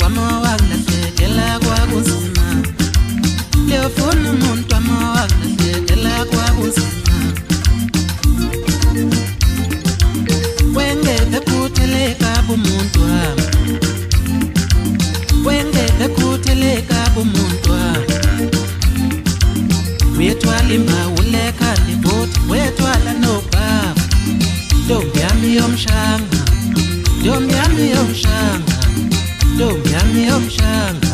wamawanglahlekela kwakunzima liyofuna umuntu wamawanglahlekela kwakunzima wengeke phutheleka bumuntu wami wengeke phutheleka bumuntu wami wethwala imbawuleka liboti wethwala nobaba ntombi yami yomshanga ntombi yami yomshanga ntombi yami yomshanga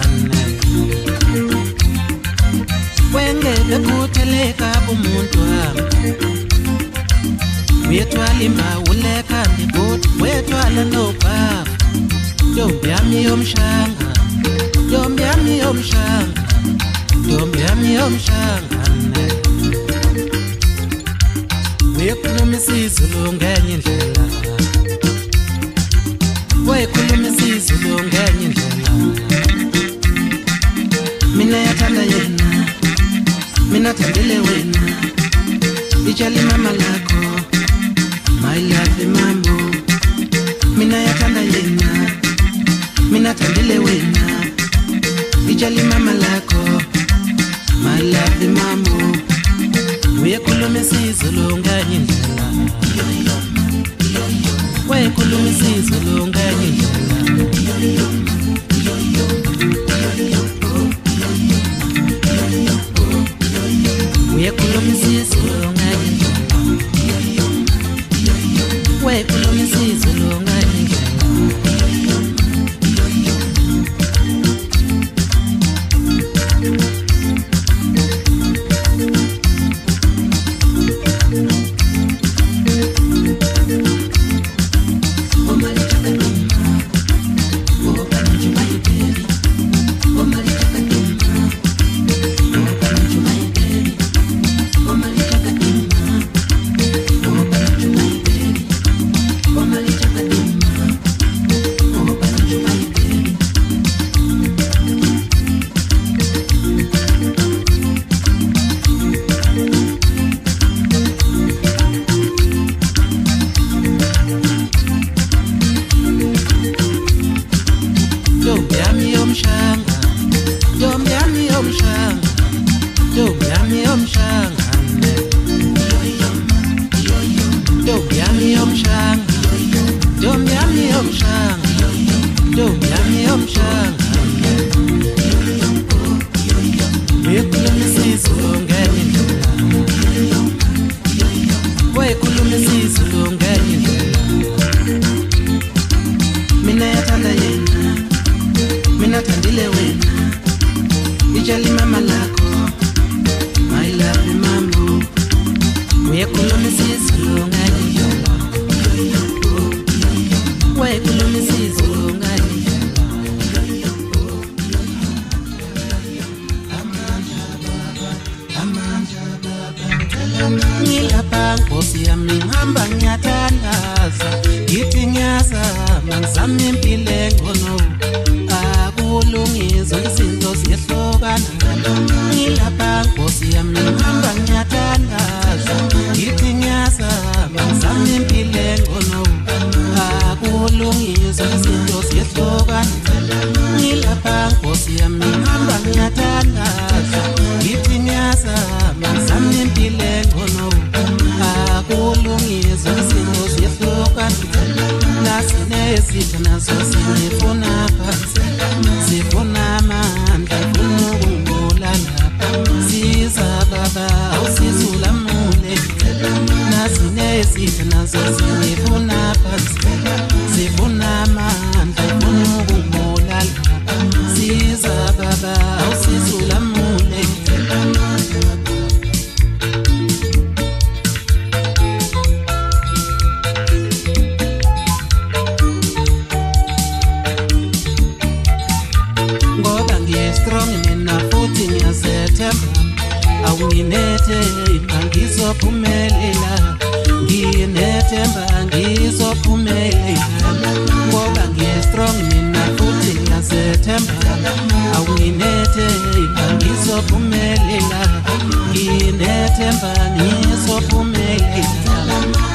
wengeke phutheleka bumuntu wami wethwala imbawuleka liboti wethwala nobaba ntombi yami yomshanga ntombi yami yomshanga ntombi yami yomshanga wekhuluma isiZulu ngenye indlela wekhuluma isiZulu ngenye indlela mina yathanda yena mina thandile wena ijali mama lakho my love mambo mina yathanda yena mina thandile wena ijali mama lakho my love mambo wekhuluma isiZulu ngenye indlela wekhuluma isiZulu ngenye indlela wekhuluma isiZulu ngenye indlela wekhuluma isiZulu ngenye indlela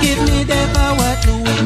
Give me the power to win.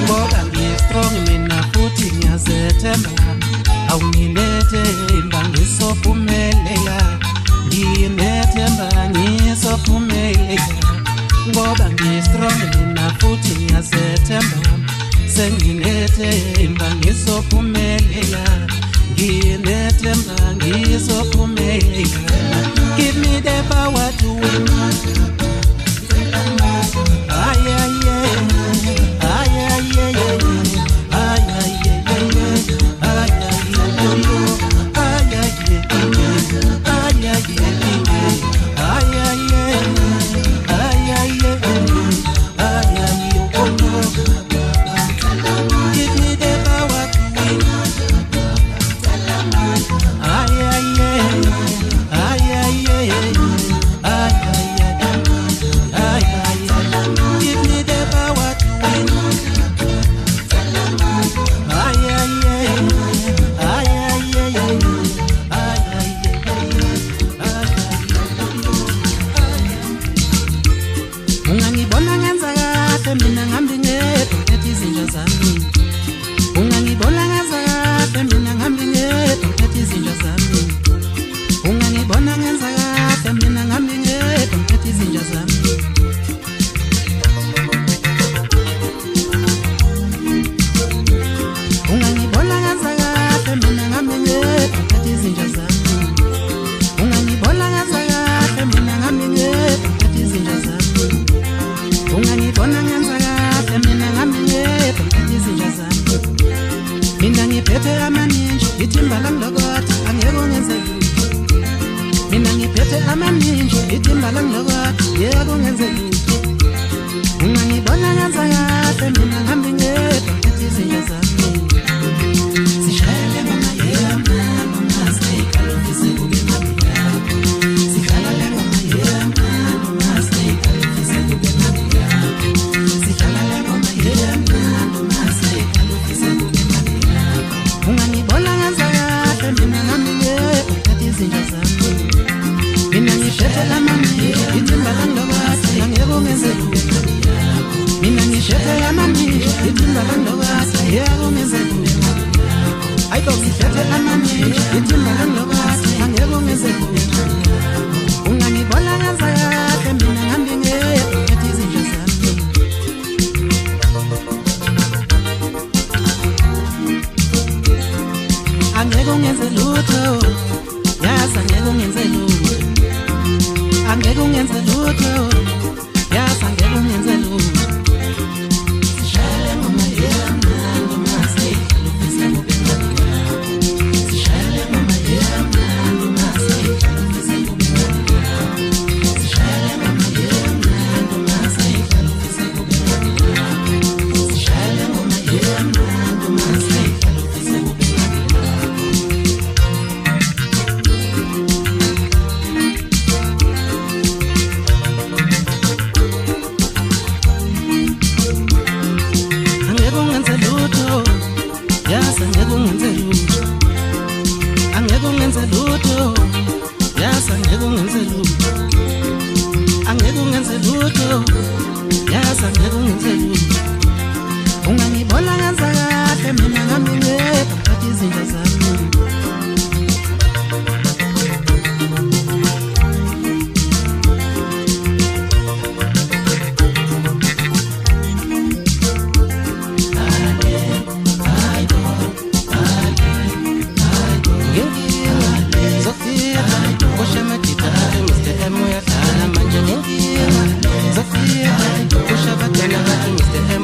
ngoba ngi-strong mina futhi ngiyazethemba awungilethe imba ngisophumelela nginethemba ngisophumelela ngoba ngi-strong mina futhi ngiyazethemba senginethemba ngisophumelela nginethemba ngisophumelela give me the power to win ay ay ay ay ay ay ay Mr.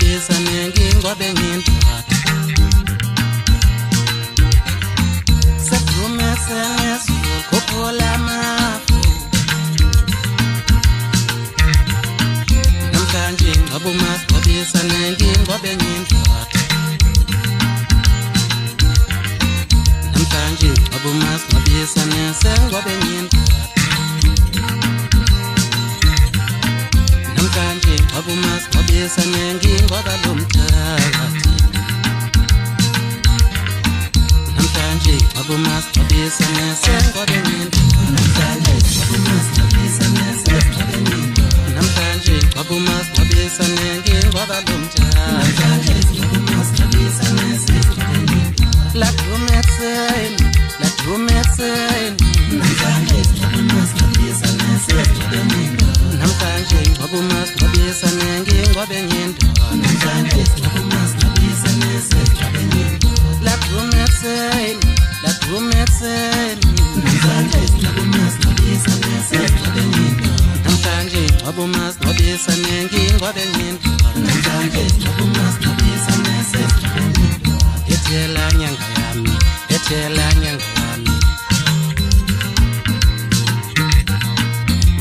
ngobisane ngingobe ngindwa Seprume senesu kupola mafu Namhlanje ngobumas ngobisane ngingobe ngindwa Namhlanje ngobumas ngobisane sengobe ngindwa Namhlanje ngobumas ngobisane ngingoba lomthakathi Namhlanje ngobumas ngobisane sengobe ngindwa Namhlanje ngobumas ngobisane ngingoba lomthakathi La promesse Namhlanje ngobumas ngobisane ngingobe ngindwa La promesse Namhlanje ngobumas ngobisane ngingobe ngindwa Ethela nyanga yami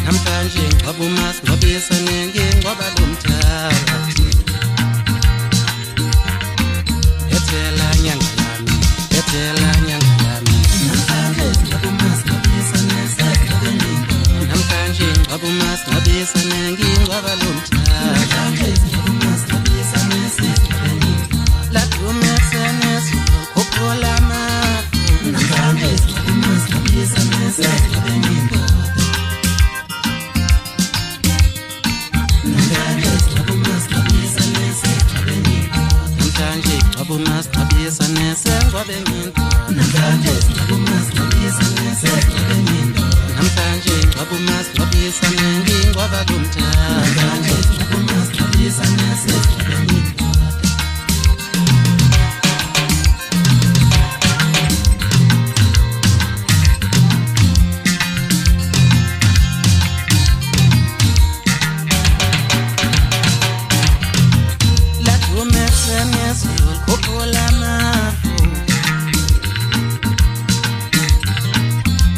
Namhlanje ngobumas ngobisane ngingoba lomthakathi Ethela nyanga yami Namhlanje ngobumas ngobisane ngingoba lomthakathi La promesse nesu kupola mafu Namhlanje ngobumas ngobisane sengobe ngindwa Namhlanje ngobumas ngobisane ngingoba lomthakathi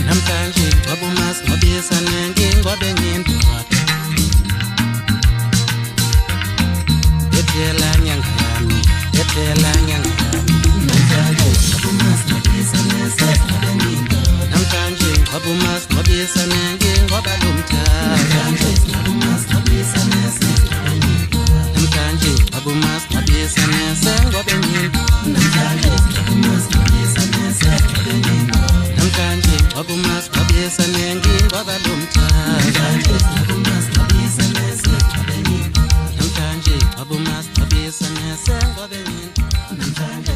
Namhlanje ngobumas ngobisane ngingobe ngindwa Ethela nyanga yami Namhlanje ngobumas ngobisane ngingoba lomthakathi Namhlanje ngobumas ngobisane sengobe ngindwa Namhlanje ngobumas ngobisane ngingoba lomthakathi Namhlanje ngobumas ngobisane sengobe ngindwa Namhlanje ngobumas ngobisane sengobe ngindwa Namhlanje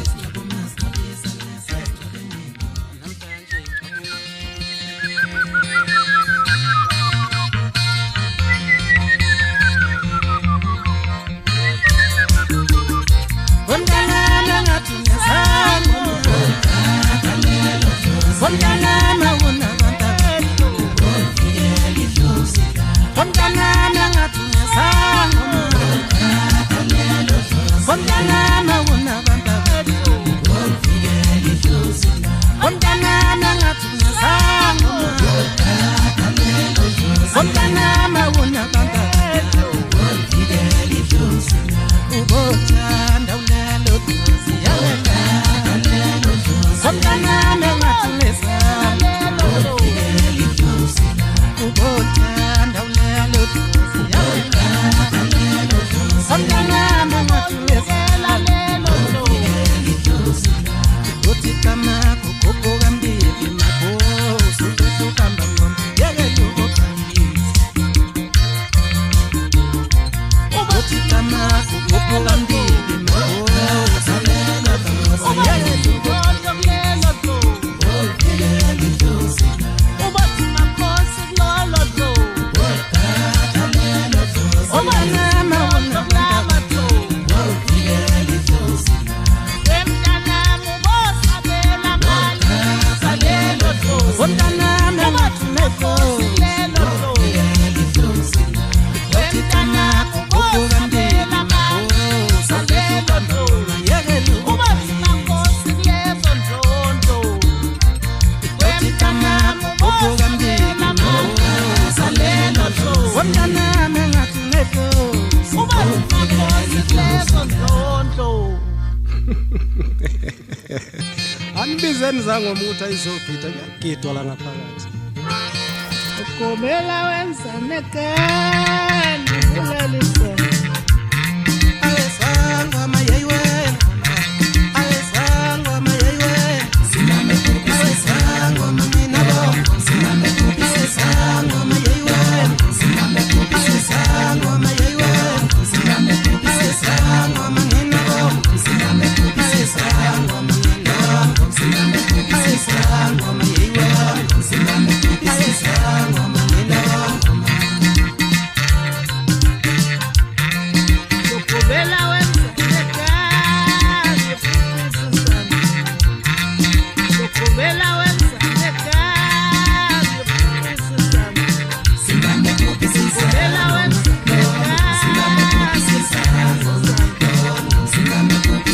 Uboti kama kukupu Anibizeni zangoma ukuthi ayizogida kuyagidwa la ngaphakathi. Ukomela wenza nekani ulalisa. Awesangoma yeyiwena. Awesangoma yeyiwena. Simame kubi awesangoma mina bongo. Simame kubi awesangoma yeyiwena. Simame kubi awesangoma yeyiwena. Simame kubi awesangoma mina bongo. Simame kubi awesangoma mina bongo. Simame kubi awesangoma yeyiwena. Simame kubi awesangoma mina bongo. Ukomela wenza nekani ufukusisana. Ukomela wenza nekani ufukusisana. Simame kubi Ukomela wenza nekani Simame kubi Simame kubi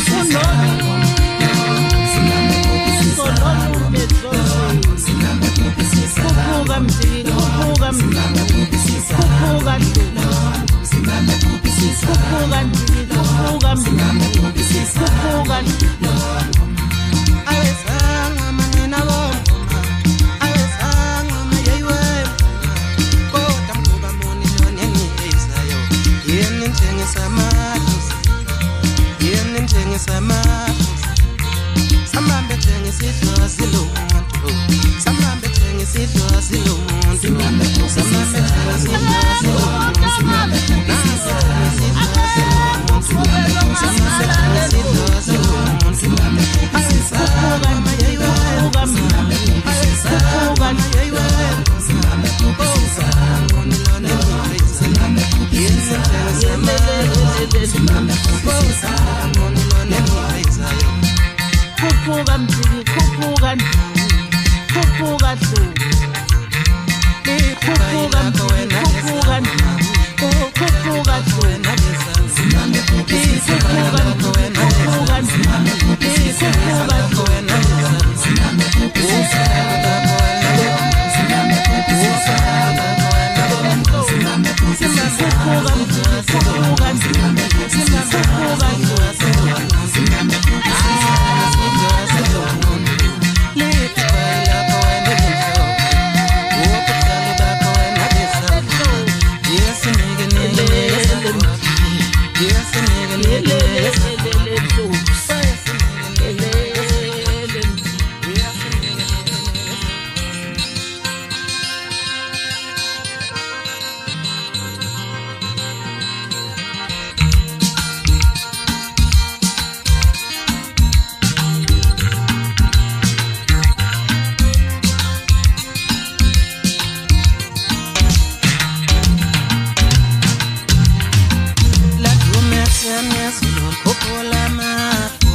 Kupuka mjini, kupuka mjini, kupuka nduna. Kupuka mjini, kupuka mjini, kupuka nduna. Awesangoma mina bongo. Awesangoma yeyiwena. Kodwa mkhuba muni lona engiyizayo. Yini njengisa madlozi. Yini njengisa madlozi. Samambe njengesidlozi lo muntu. Samambe njengesidlozi lo muntu. Samambe njengesidlozi lo muntu. Samambe njengesidlozi lo muntu. Samambe njengesidlozi lo muntu. Awesangoma yeyiwena. Awesangoma yeyiwena. Awesangoma lona engiyizayo. Yini njengisa madlozi. Awesangoma lona engiyizayo. Kupuka mjini, kupuka nduna. Kupuka nduna. Kupuka mjini, kupuka nduna. Kupuka nduna. Simame kubi Kupuka mjini, kupuka nduna. Kupuka nduna. Simame kubi Simame kubi Simame kubi Kupuka mjini, kupuka nduna. Kupuka nduna. Simame kubi Lithi phela kawena lento. Wokuhlala bakho wena besapho. Yesinike nile. Yesinike nile. La promessa mia sono popola mapo.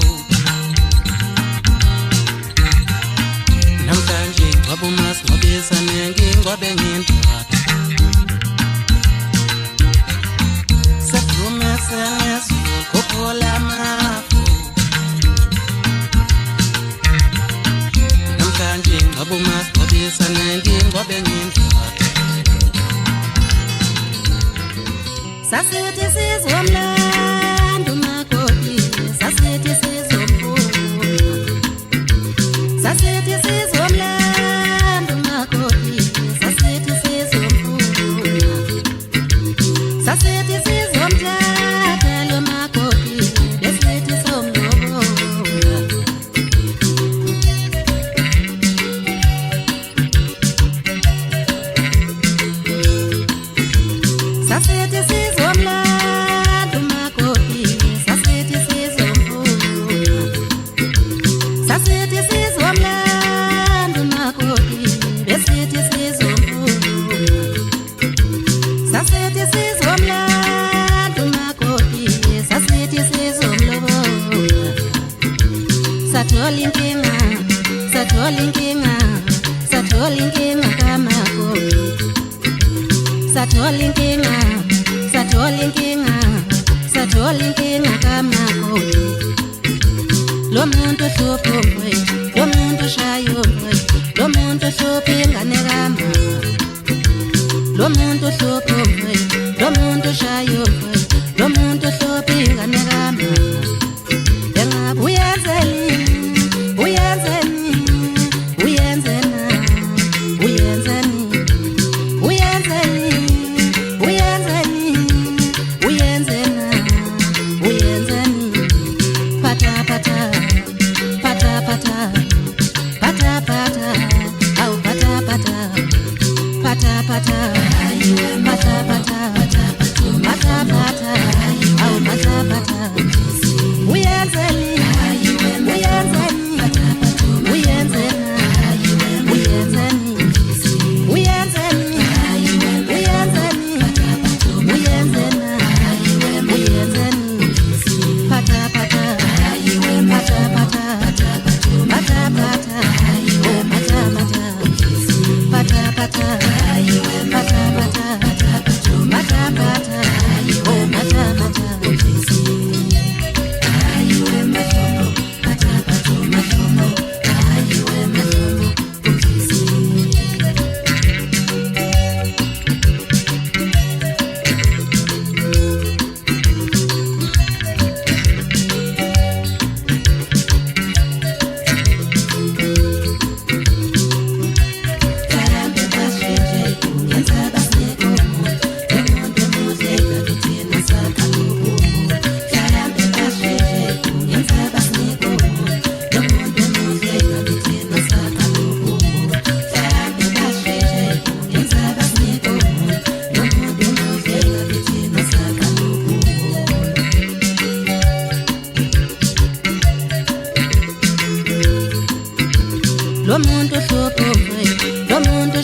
Namhlanje wabumas ngobisa nengi ngobe ngindwapha. Sa promessa mia sono popola mapo. Namhlanje wabumas ngobisa nengi ngobe ngindwapha. Sasithi sizomlanda umakoti, sasithi sizomfuna. Sasithi sizomlanda umakoti, sasithi sizomfuna. Sasithi sizomthatha lo makoti, besithi somlobola. Sasithi sizomlanda umakoti, sasithi sizomfuna. Sasithi sizomlanda umakoti, besithi sizomfuna. Sasithi sizomlanda umakoti, sasithi sizomlobola. Sathola inkinga, sathola inkinga, sathola inkinga kamakoti. Sathola inkinga, sathola inkinga, sathola inkinga kamakoti. Lo muntu uhlupha umfowethu, lo muntu ushaya umfowethu, lo muntu uhlupha ingane kama. Lo muntu uhlupha umfowethu, lo muntu ushaya umfowethu, lo muntu uhlupha ingane kama. Engabe uyazela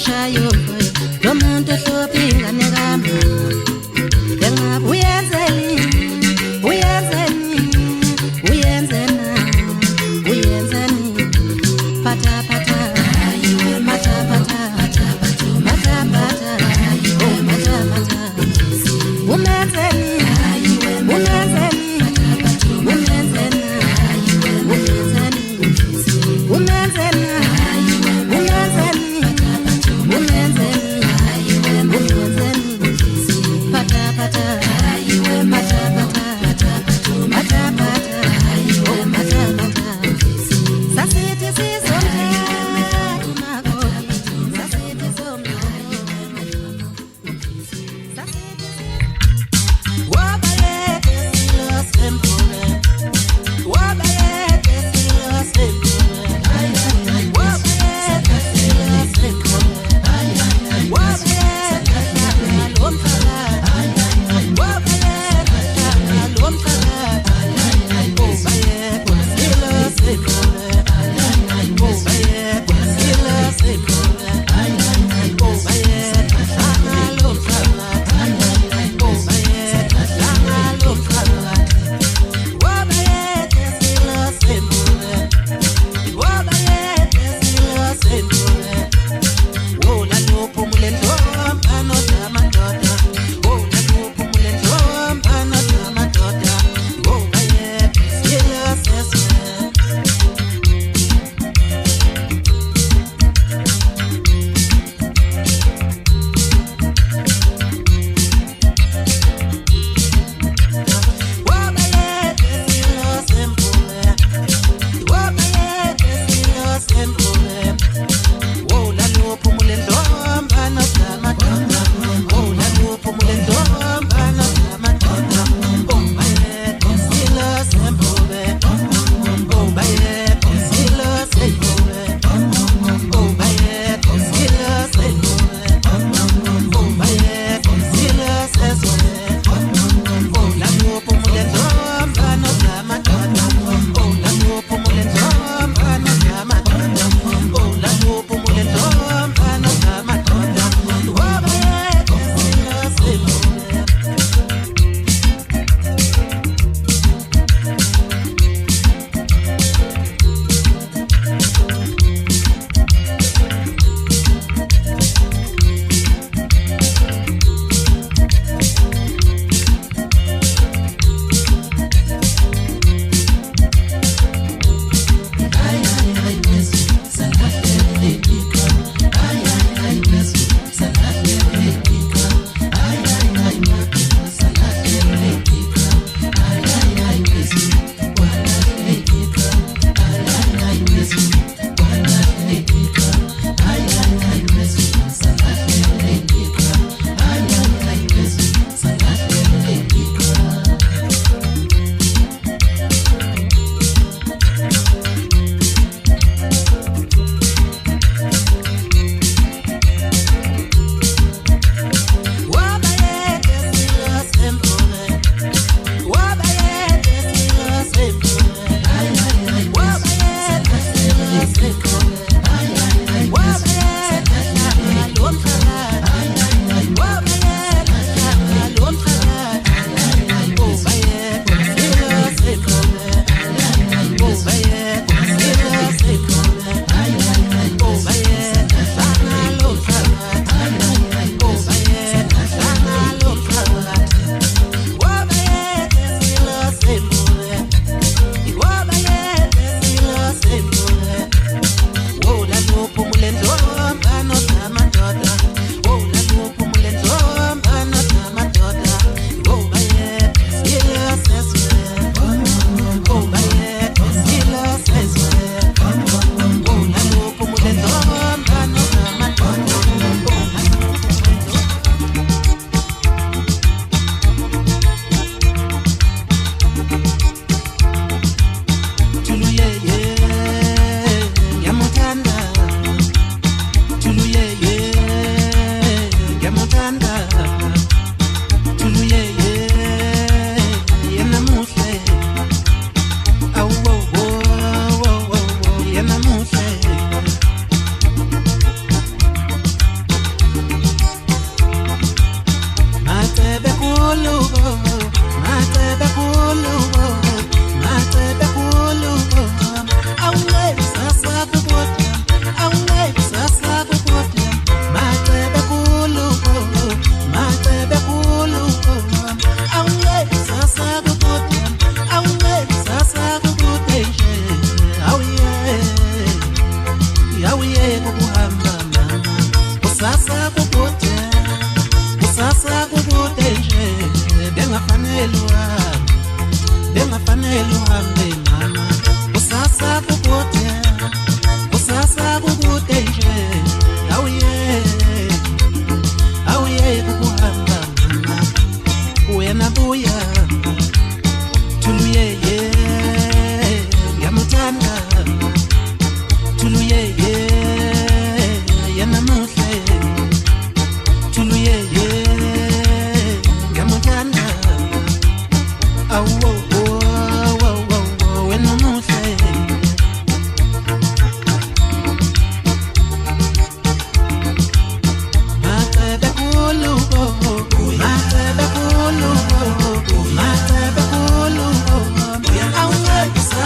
shayo lo muntu hlophi ingane kama engabe uyenzeni pata pata mata pata mata pata oh mata pata umenzeni umenzeni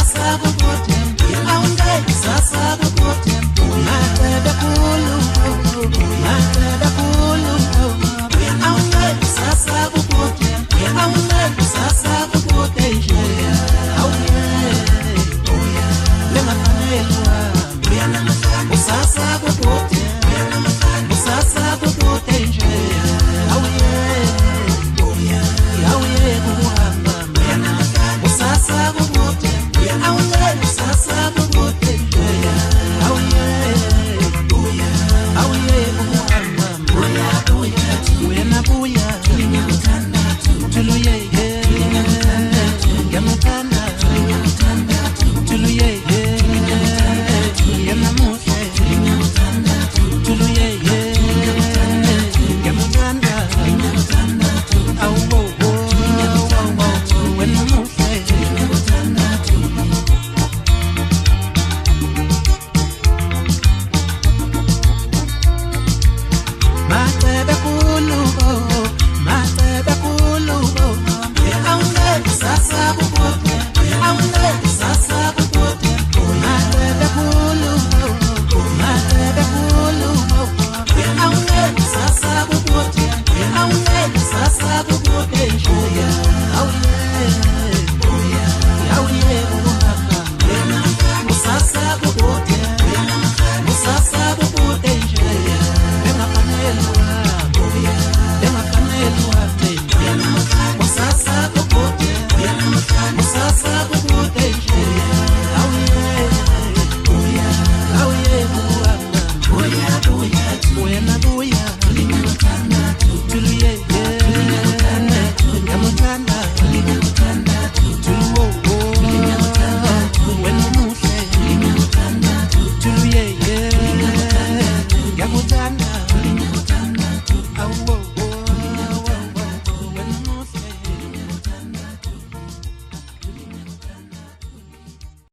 asakho